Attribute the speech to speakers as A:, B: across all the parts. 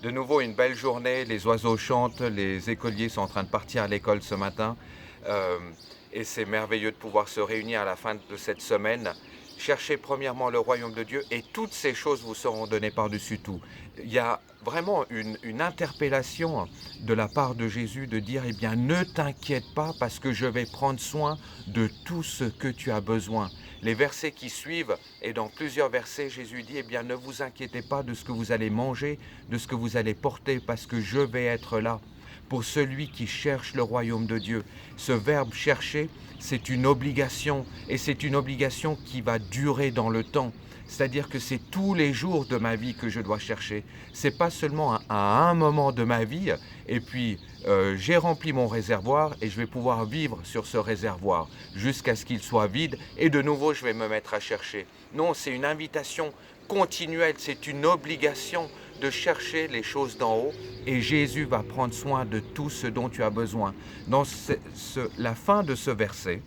A: De nouveau, une belle journée, les oiseaux chantent, les écoliers sont en train de partir à l'école ce matin. Euh, et c'est merveilleux de pouvoir se réunir à la fin de cette semaine. Cherchez premièrement le royaume de Dieu et toutes ces choses vous seront données par-dessus tout. Il y a vraiment une interpellation de la part de Jésus de dire, eh bien, ne t'inquiète pas parce que je vais prendre soin de tout ce que tu as besoin. Les versets qui suivent, et dans plusieurs versets, Jésus dit, eh bien, ne vous inquiétez pas de ce que vous allez manger, de ce que vous allez porter, parce que je vais être là pour celui qui cherche le royaume de Dieu. Ce verbe chercher, c'est une obligation, et c'est une obligation qui va durer dans le temps. C'est-à-dire que c'est tous les jours de ma vie que je dois chercher. C'est pas seulement à un moment de ma vie, et puis j'ai rempli mon réservoir et je vais pouvoir vivre sur ce réservoir jusqu'à ce qu'il soit vide, et de nouveau je vais me mettre à chercher. Non, c'est une invitation continuelle, c'est une obligation de chercher les choses d'en haut, et Jésus va prendre soin de tout ce dont tu as besoin. Dans la fin de ce verset,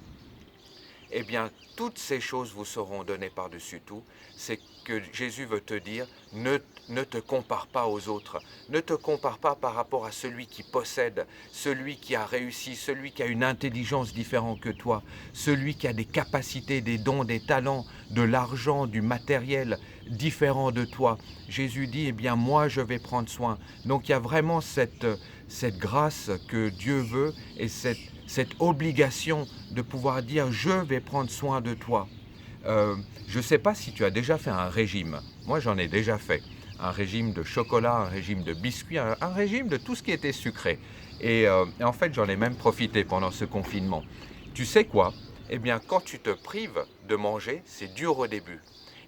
A: eh bien, toutes ces choses vous seront données par-dessus tout. C'est que Jésus veut te dire, ne te compare pas aux autres. Ne te compare pas par rapport à celui qui possède, celui qui a réussi, celui qui a une intelligence différente que toi, celui qui a des capacités, des dons, des talents, de l'argent, du matériel différent de toi. Jésus dit, eh bien, moi, je vais prendre soin. Donc, il y a vraiment cette grâce que Dieu veut et cette obligation de pouvoir dire je vais prendre soin de toi. Je ne sais pas si tu as déjà fait un régime. Moi, j'en ai déjà fait. Un régime de chocolat, un régime de biscuits, un régime de tout ce qui était sucré. Et en fait, j'en ai même profité pendant ce confinement. Tu sais quoi? Eh bien, quand tu te prives de manger, c'est dur au début.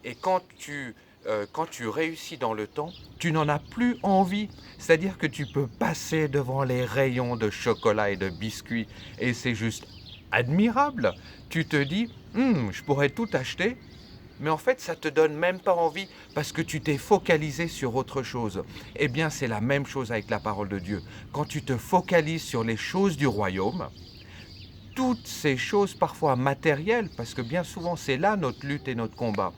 A: Et quand tu réussis dans le temps, tu n'en as plus envie. C'est-à-dire que tu peux passer devant les rayons de chocolat et de biscuits et c'est juste admirable. Tu te dis, je pourrais tout acheter, mais en fait, ça ne te donne même pas envie parce que tu t'es focalisé sur autre chose. Eh bien, c'est la même chose avec la parole de Dieu. Quand tu te focalises sur les choses du royaume, toutes ces choses parfois matérielles, parce que bien souvent c'est là notre lutte et notre combat,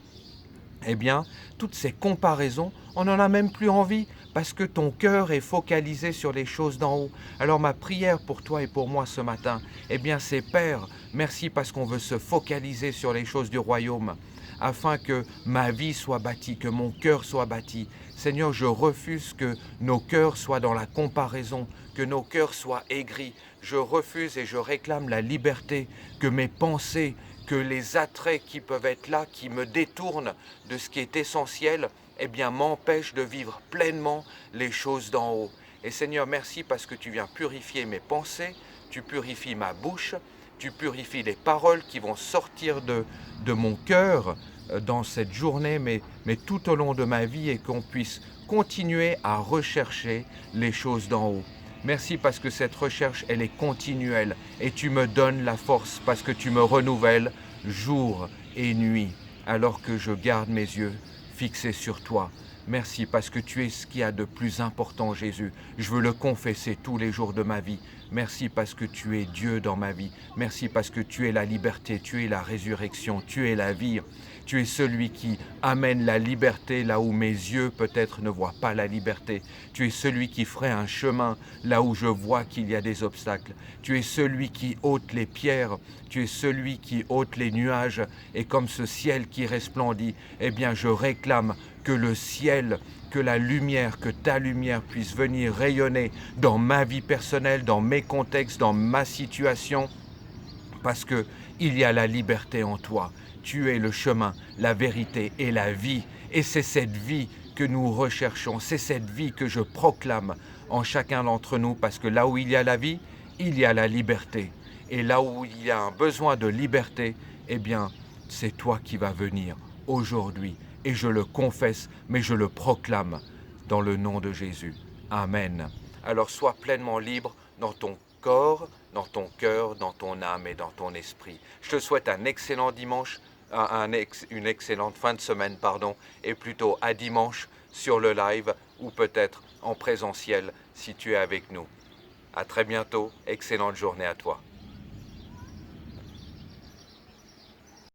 A: eh bien, toutes ces comparaisons, on n'en a même plus envie parce que ton cœur est focalisé sur les choses d'en haut. Alors ma prière pour toi et pour moi ce matin, eh bien c'est Père, merci parce qu'on veut se focaliser sur les choses du royaume afin que ma vie soit bâtie, que mon cœur soit bâti. Seigneur, je refuse que nos cœurs soient dans la comparaison, que nos cœurs soient aigris. Je refuse et je réclame la liberté, que mes pensées, que les attraits qui peuvent être là, qui me détournent de ce qui est essentiel, eh bien m'empêchent de vivre pleinement les choses d'en haut. Et Seigneur, merci parce que tu viens purifier mes pensées, tu purifies ma bouche, tu purifies les paroles qui vont sortir de mon cœur dans cette journée, mais tout au long de ma vie, et qu'on puisse continuer à rechercher les choses d'en haut. Merci parce que cette recherche, elle est continuelle et tu me donnes la force parce que tu me renouvelles jour et nuit alors que je garde mes yeux fixés sur toi. Merci parce que tu es ce qu'il y a de plus important, Jésus. Je veux le confesser tous les jours de ma vie. Merci parce que tu es Dieu dans ma vie. Merci parce que tu es la liberté, tu es la résurrection, tu es la vie. Tu es celui qui amène la liberté là où mes yeux peut-être ne voient pas la liberté. Tu es celui qui ferait un chemin là où je vois qu'il y a des obstacles. Tu es celui qui ôte les pierres. Tu es celui qui ôte les nuages. Et comme ce ciel qui resplendit, eh bien je réclame que le ciel, que la lumière, que ta lumière puisse venir rayonner dans ma vie personnelle, dans mes contextes, dans ma situation, parce que il y a la liberté en toi. Tu es le chemin, la vérité et la vie. Et c'est cette vie que nous recherchons, c'est cette vie que je proclame en chacun d'entre nous, parce que là où il y a la vie, il y a la liberté. Et là où il y a un besoin de liberté, eh bien, c'est toi qui vas venir aujourd'hui. Et je le confesse, mais je le proclame dans le nom de Jésus. Amen. Alors sois pleinement libre dans ton corps, dans ton cœur, dans ton âme et dans ton esprit. Je te souhaite un excellent dimanche, une excellente fin de semaine, et plutôt à dimanche sur le live ou peut-être en présentiel si tu es avec nous. À très bientôt, excellente journée à toi.